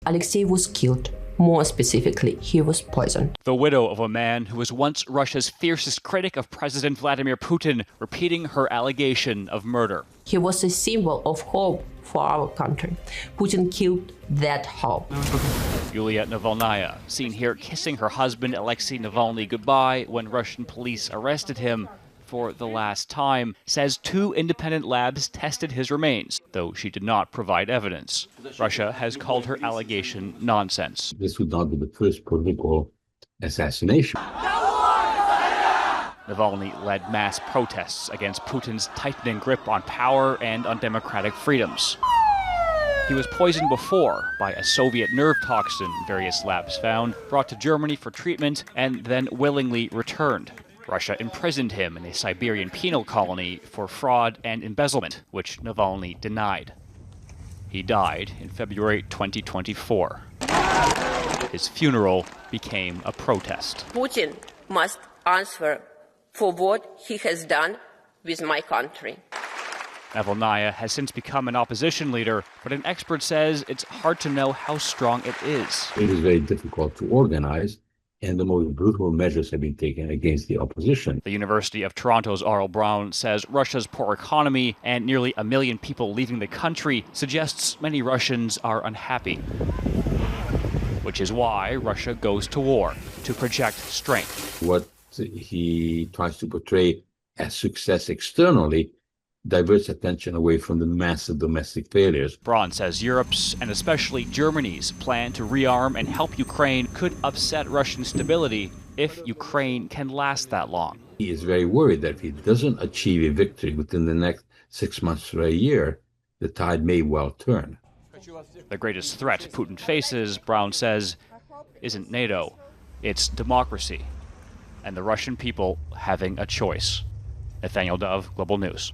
Alexei was killed. More specifically, he was poisoned. The widow of a man who was once Russia's fiercest critic of President Vladimir Putin, repeating her allegation of murder. He was a symbol of hope for our country. Putin killed that hope. Yulia Navalnaya, seen here kissing her husband Alexei Navalny goodbye when Russian police arrested him for the last time, says 2 independent labs tested his remains, though she did not provide evidence. Russia has called her allegation nonsense. This would not be the first political assassination. Navalny led mass protests against Putin's tightening grip on power and on democratic freedoms. He was poisoned before by a Soviet nerve toxin, various labs found, brought to Germany for treatment, and then willingly returned. Russia imprisoned him in a Siberian penal colony for fraud and embezzlement, which Navalny denied. He died in February 2024. His funeral became a protest. Putin must answer for what he has done with my country. Navalnaya has since become an opposition leader, but an expert says it's hard to know how strong it is. It is very difficult to organize, and the most brutal measures have been taken against the opposition. The University of Toronto's Aurel Brown says Russia's poor economy and nearly 1 million people leaving the country suggests many Russians are unhappy, which is why Russia goes to war, to project strength. What he tries to portray as success externally diverts attention away from the massive domestic failures. Braun says Europe's, and especially Germany's, plan to rearm and help Ukraine could upset Russian stability if Ukraine can last that long. He is very worried that if he doesn't achieve a victory within the next 6 months or a year, the tide may well turn. The greatest threat Putin faces, Braun says, isn't NATO, it's democracy, and the Russian people having a choice. Nathaniel Dove, Global News.